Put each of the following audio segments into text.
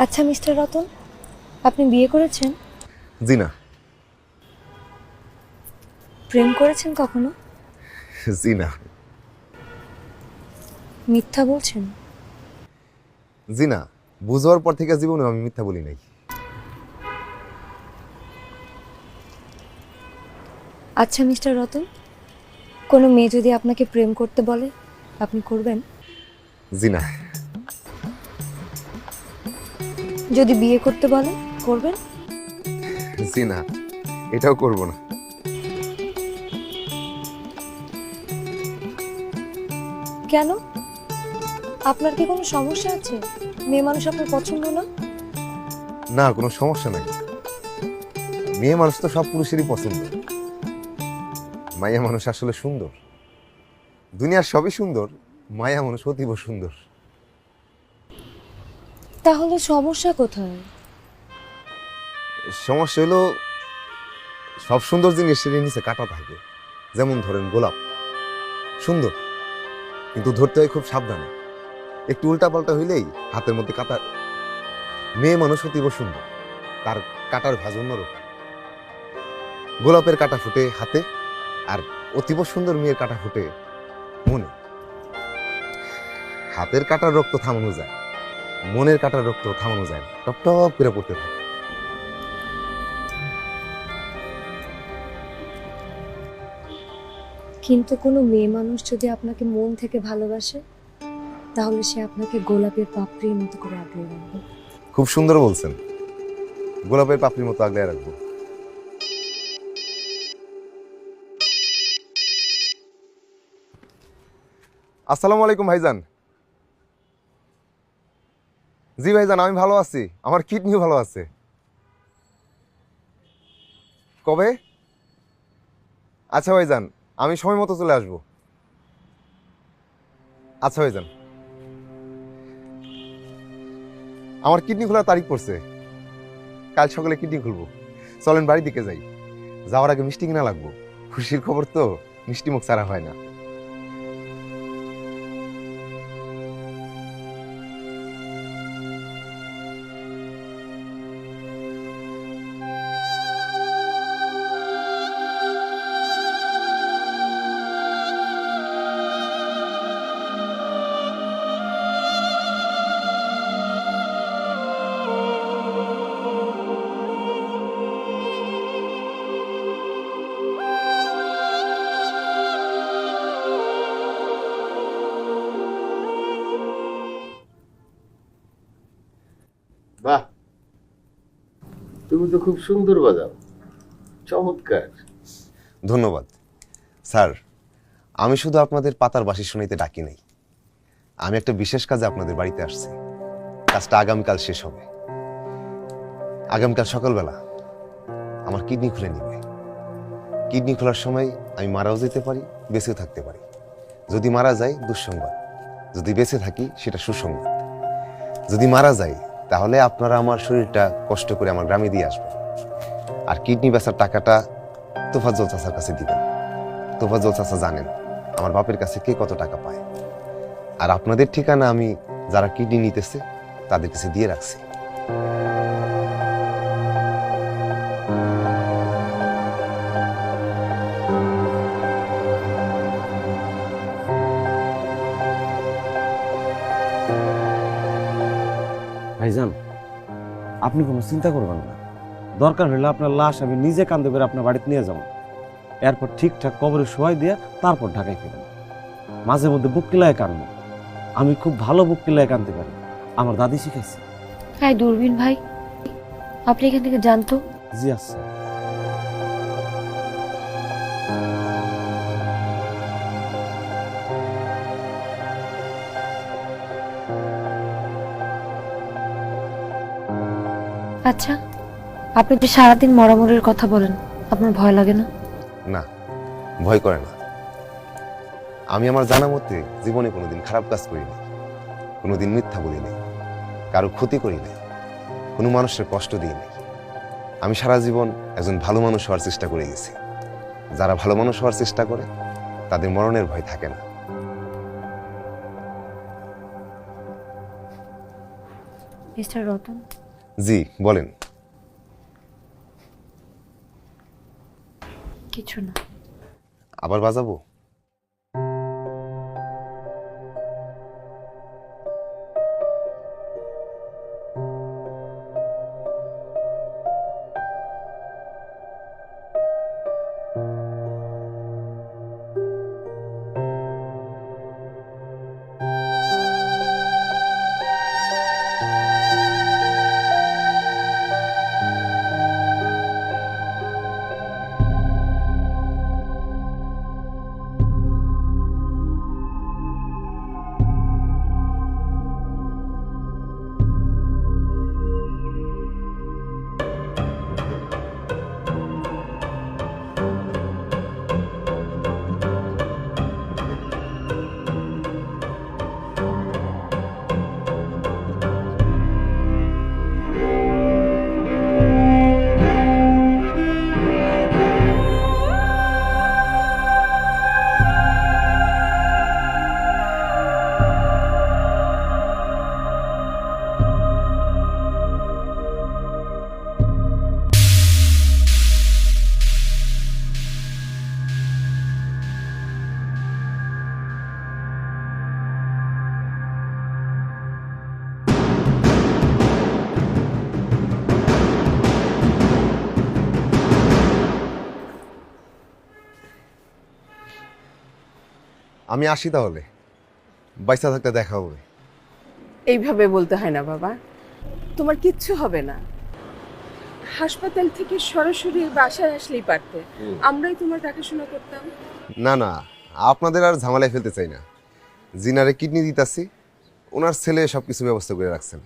আচ্ছা মিস্টার রতন, আপনি বিয়ে করেছেন? জি না। প্রেম করেছেন কখনো? জি না। মিথ্যা বলছেন? জি না, বুঝার পর থেকে জীবনে আমি মিথ্যা বলি নাই। আচ্ছা মিস্টার রতন, কোনো মেয়ে যদি আপনাকে প্রেম করতে বলে, আপনি করবেন? জি না। যদি বিয়ে করতে বলে, করবেন? জি না, এটাও করব না। কেন? আপনার কি কোনো সমস্যা আছে? মেয়ে মানুষ আপনার পছন্দ না? না, কোনো সমস্যা নাই। মেয়ে মানুষ তো সব পুরুষেরই পছন্দ। মাইয়া মানুষ আসলে সুন্দর। দুনিয়ার সবই সুন্দর, মায়া মানুষ অতীব সুন্দর। তাহলে সমস্যা কোথায়? সমস্যা হলো সব সুন্দর জিনিসের নিচে কাটা থাকে। যেমন ধরেন গোলাপ সুন্দর, কিন্তু ধরতে হয় খুব সাবধানে। একটু উল্টাপাল্টা হইলেই হাতের মধ্যে কাটা। মেয়ে মানুষ অতীব সুন্দর, তার কাটার ভাঁজ অন্যরকম। গোলাপের কাটা ফুটে হাতে, আর অতীব সুন্দর মেয়ের কাটা ফুটে মনে। হাতের কাটার রক্ত থামানো যায়, মনের কাটার রক্ত থামানো যায় না, টপ টপ করে পড়তে থাকে। কিন্তু কোনো মেয়ে মানুষ যদি আপনাকে মন থেকে ভালোবাসে, তাহলে সে আপনাকে গোলাপের পাপড়ির মতো করে আগলে রাখবে। খুব সুন্দর বলছেন, গোলাপের পাপড়ির মতো আগলে রাখবো। আসসালামু আলাইকুম ভাইজান। জি ভাইজান, আমি ভালো আছি, আমার কিডনিও ভালো আছে। কবে? আচ্ছা ভাইজান, আমি সময় মতো চলে আসবো। আচ্ছা ভাইজান। আমার কিডনি খোলার তারিখ পড়ছে, কাল সকালে কিডনি খুলবো। চলেন বাড়ির দিকে যাই। যাওয়ার আগে মিষ্টি কিনা লাগবো, খুশির খবর তো মিষ্টি মুখ ছাড়া হয় না। বাহ, তুমি তো খুব সুন্দর বাজাও, চমৎকার। ধন্যবাদ স্যার। আমি শুধু আপনাদের পাতার বাঁশি শুনাইতে ডাকি নাই, আমি একটা বিশেষ কাজে আপনাদের বাড়িতে আসছি। কাজটা আগামীকাল শেষ হবে। আগামীকাল সকালবেলা আমার কিডনি খুলে নিবে। কিডনি খোলার সময় আমি মারাও যেতে পারি, বেঁচেও থাকতে পারি। যদি মারা যায় দুঃসংবাদ, যদি বেঁচে থাকি সেটা সুসংবাদ। যদি মারা যায় তাহলে আপনারা আমার শরীরটা কষ্ট করে আমার গ্রামে দিয়ে আসবেন, আর কিডনি বেচার টাকাটা তোফাজ্জল চাচার কাছে দিবেন। তোফাজ্জল চাচা জানেন আমার বাপের কাছে কে কত টাকা পায়, আর আপনাদের ঠিকানা আমি যারা কিডনি নিতেছে তাদের কাছে দিয়ে রাখছি। ভাইজান, আপনি কোনো চিন্তা করবেন না। দরকার হলে আপনার লাশ আমি নিজে কান্দে করে আপনার বাড়িতে নিয়ে যাব। এরপর ঠিকঠাক কবরে শোয়াই দিয়ে তারপর ঢাকায় ফিরবেন। মাঝে মধ্যে বুক কিলায় কাঁদবো, আমি খুব ভালো বুক কিলায় কাঁদতে পারি, আমার দাদি শিখাইছে। হ্যাঁ দূরবীন ভাই, আপনি এখান থেকে জানতো? জি আচ্ছা। আচ্ছা, আপনি যে সারাদিন মরামরের কথা বলেন, আপনার ভয় লাগে না? না, ভয় করে না। আমি আমার জানা মতে জীবনে কোনোদিন খারাপ কাজ করি নাই, কোনোদিন মিথ্যা বলি নাই, কারো ক্ষতি করি নাই, কোনো মানুষের কষ্ট দিই নাই। আমি সারা জীবন একজন ভালো মানুষ হওয়ার চেষ্টা করে গেছি। যারা ভালো মানুষ হওয়ার চেষ্টা করে তাদের মরণের ভয় থাকে না। মিস্টার রতন, জি বলেন। কিছু না। আবার বাজাবো? আমি আসি তাহলে, বাইসা থাকতে দেখা হবে। এইভাবে বলতে হয় না বাবা, তোমার কিচ্ছু হবে না। হাসপাতাল থেকে সরাসরি বাসায় আসলেই পারতে, আমরাই তোমার দেখাশোনা করতাম। না না, আপনাদের আর ঝামেলায় ফেলতে চাই না। জিনারে কিডনি দিতাছি, ওনার ছেলে সবকিছু ব্যবস্থা করে রাখছেন।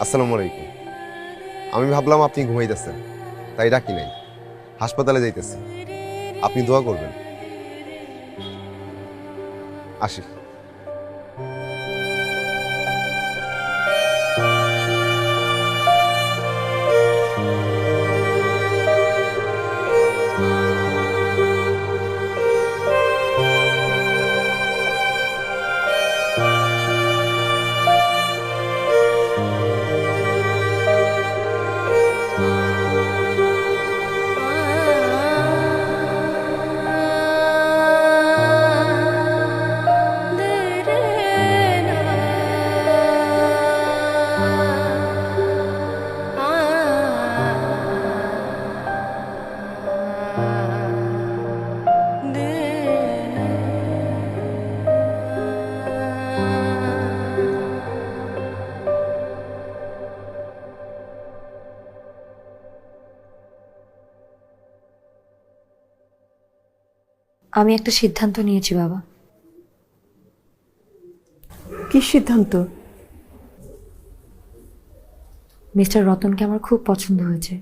আসসালামু আলাইকুম। আমি ভাবলাম আপনি ঘুমাইতেছেন, তাই ডাকি নাই। হাসপাতালে যাইতেছি, আপনি দোয়া করবেন। আসি। আমি একটা সিদ্ধান্ত নিয়েছি বাবা। কি সিদ্ধান্ত? মিস্টার রতনকে আমার খুব পছন্দ হয়েছে,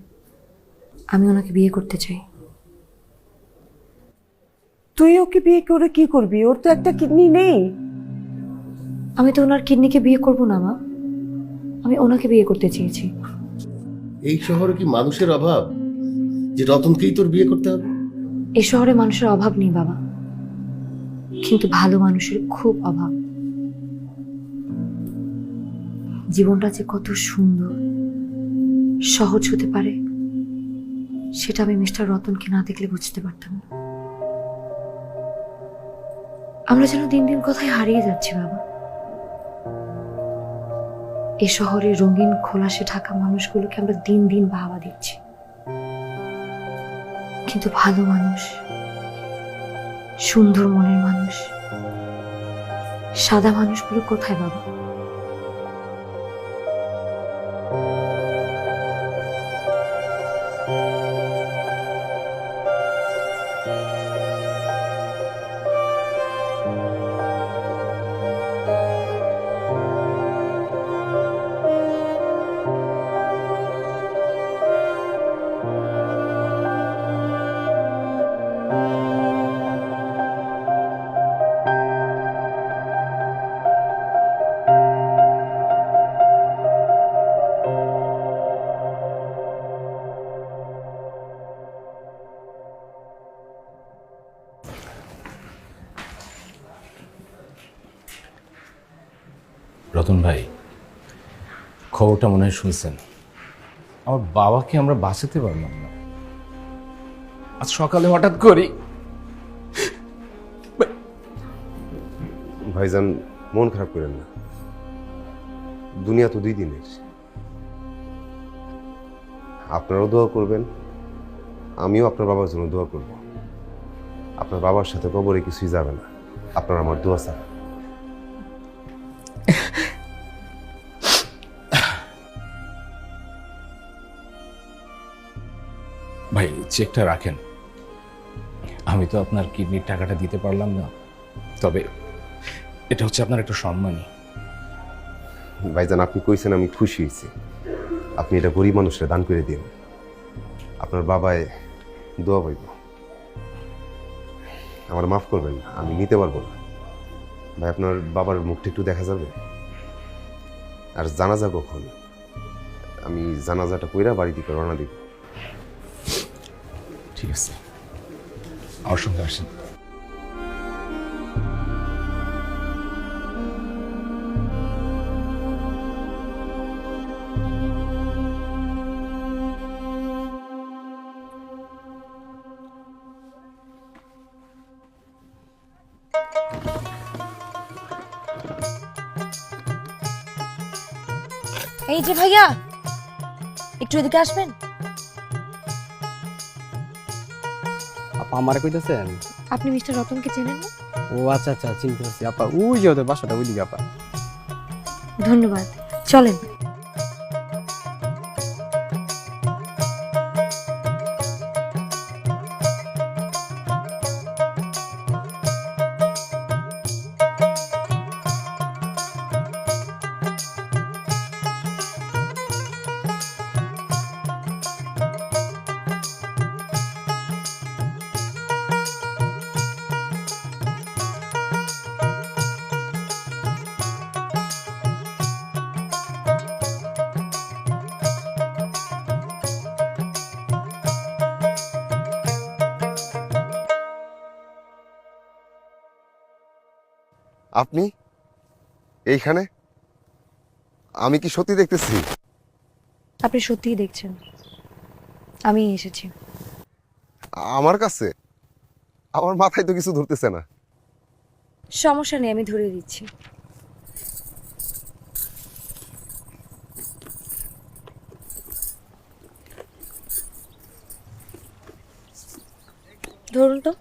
আমি ওনাকে বিয়ে করতে চাই। তুই ওকে বিয়ে করে কি করবি? ওর তো একটা কিডনি নেই। আমি তো ওনার কিডনিকে বিয়ে করব না মা, আমি ওনাকে বিয়ে করতে চেয়েছি। এই শহরে কি মানুষের অভাব যে রতনকেই তোর বিয়ে করতে হবে? এই শহরে মানুষের অভাব নেই বাবা, কিন্তু ভালো মানুষের খুব অভাব। জীবনটা যে কত সুন্দর সহজ হতে পারে, সেটা আমি মিস্টার রতনকে না দেখলে বুঝতে পারতাম না। আমরা যেন দিন দিন কোথায় হারিয়ে যাচ্ছি বাবা। এ শহরের রঙিন খোলাসে ঢাকা মানুষগুলোকে আমরা দিন দিন বাহবা দিচ্ছি, কিন্তু ভালো মানুষ, সুন্দর মনের মানুষ, সাদা মানুষগুলো কোথায় বাবা? রতন ভাই, খবরটা মনে হয় শুনছেন। আমার বাবাকে আমরা বাঁচাতে পারলাম না। আজ সকালে হঠাৎ করি ভাইজান, মন খারাপ করেন না। দুনিয়া তো 2 দিনের। আপনারাও দোয়া করবেন, আমিও আপনার বাবার জন্য দোয়া করব। আপনার বাবার সাথে কবরে কিছুই যাবে না, আপনার আমার দোয়া ছাড়া। ভাই, চেকটা রাখেন। আমি তো আপনার কিডনির টাকাটা দিতে পারলাম না, তবে এটা হচ্ছে আপনার একটা সম্মানই। ভাইজান, আপনি কইছেন, আমি খুশি হয়েছি। আপনি এটা গরিব মানুষরা দান করে দিন, আপনার বাবায় দোয়া পাইব। আমার মাফ করবেন, আমি নিতে পারবো না। ভাই, আপনার বাবার মুখটা একটু দেখা যাবে? আর জানাজা কখন? আমি জানাজাটা কইরা বাড়ি দিকে রওনা দিব। ঠিক আছে, আমার সঙ্গে আসেন। এই যে ভাইয়া, একটু এদিকে আসবেন। আপা আমারে কইতেছেন? আপনি মিস্টার রতনকে চেনেন না? ও আচ্ছা আচ্ছা, চিনতে পারছি আপা। ওই যে ওদের বাসাটা ওইদিকে আপা। ধন্যবাদ, চলেন। আপনি এইখানে? আমি কি সত্যি দেখতেছি? আপনি সত্যিই দেখছেন, আমি এসেছি। আমার কাছে? আমার মাথায় তো কিছু ধরতেছে না। সমস্যা নেই, আমি ধরিয়ে দিচ্ছি। ধরুন তো।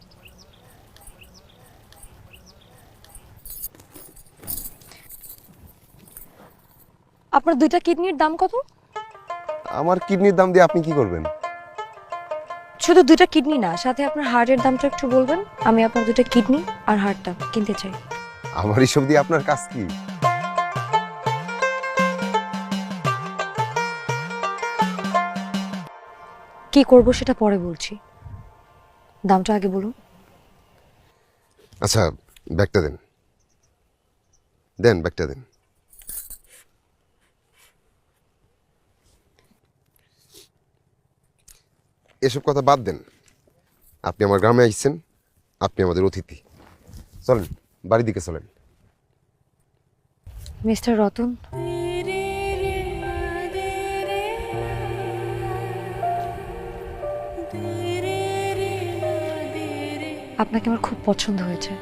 আপনার 2টা কিডনির দাম কত? আমার কিডনির দাম দিয়ে আপনি কি করবেন? শুধু 2টা কিডনি না, সাথে আপনার হার্টের দামটা একটু বলবেন। আমি আপনার 2টা কিডনি আর হার্টটা কিনতে চাই। আমার এসব দিয়ে আপনার কাজ কি? কি করব সেটা পরে বলছি, দামটা আগে বলুন। আচ্ছা, ব্যাগটা দেন। দেন, ব্যাগটা দেন। এসব কথা বাদ দেন। আপনি আমার গ্রামে আসছেন, আপনি আমাদের অতিথি। চলেন, বাড়ির দিকে চলেন। মিস্টার রতন, আপনাকে আমার খুব পছন্দ হয়েছে।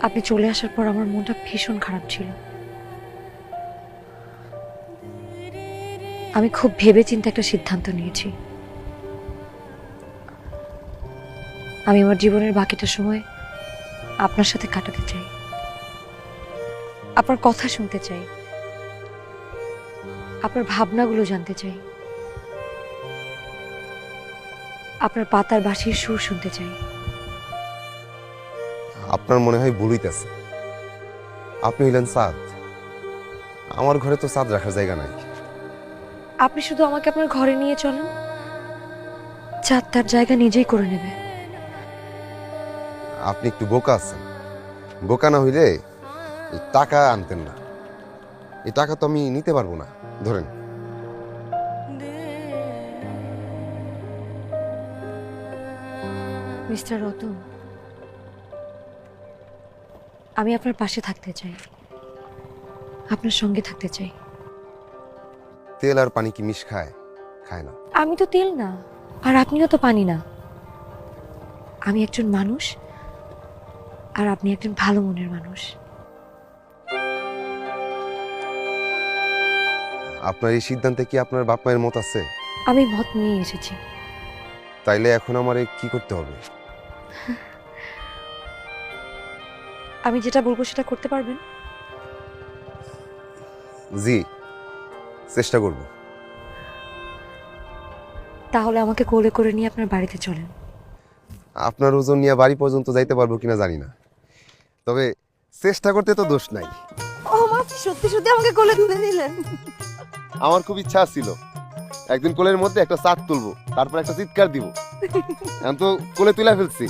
আপনি চলে আসার পর আমার মনটা ভীষণ খারাপ ছিল। আমি খুব ভেবেচিন্তে একটা সিদ্ধান্ত নিয়েছি। আমি আমার জীবনের বাকিটা সময় আপনার সাথে কাটাতে চাই, আপনার কথা শুনতে চাই, আপনার ভাবনাগুলো জানতে চাই, আপনার পাতার বাঁশির সুর শুনতে চাই। আপনার মনে হয় ভুল হইতেছে। আপনি হইলেন চাঁদ, আমার ঘরে তো চাঁদ রাখার জায়গা নাই। আপনি শুধু আমাকে আপনার ঘরে নিয়ে চলেন, চাঁদ তার জায়গা নিজেই করে নেবে। আপনি একটু বোকা আছেন। বোকা না হইলে এই টাকা আনতেন না। এই টাকা তো আমি নিতে পারবো না। ধরেন। মিস্টার রতন, আমি আপনার পাশে থাকতে চাই, আপনার সঙ্গে থাকতে চাই। তেল আর পানি কি মিশ খায়? খায় না। আমি তো তেল না, আর আপনিও তো পানি না। আমি একজন মানুষ, আর আপনি একজন ভালো মনের মানুষ। আপনার এই সিদ্ধান্তে কি আপনার বাপ মায়ের মত আছে? আমি মত নিয়ে এসেছি। তাইলে এখন আমারে কি করতে হবে? আমি যেটা বলবো সেটা করতে পারবেন? জি, চেষ্টা করব। তাহলে আমাকে কোলে করে নিয়ে আপনার বাড়িতে চলেন। আপনার ওজন নিয়ে বাড়ি পর্যন্ত যাইতে পারবো কিনা জানি না, তবে চেষ্টা করতে তো দোষ নাই। ও মা, সত্যি সত্যি আমাকে কোলে তুলে নিলেন। আমার খুব ইচ্ছা ছিল একদিন কোলের মধ্যে একটা চাঁদ তুলবো, তারপর একটা চিৎকার দিব। এখন তো কোলে তুলে ফেলছি,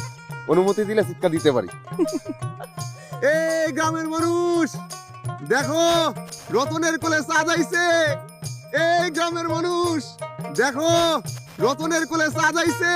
অনুমতি দিলে চিৎকার দিতে পারি। এই গ্রামের মানুষ দেখো, রতনের কোলে চাঁদ আইছে। এই গ্রামের মানুষ দেখো, রতনের কোলে চাঁদ আইছে।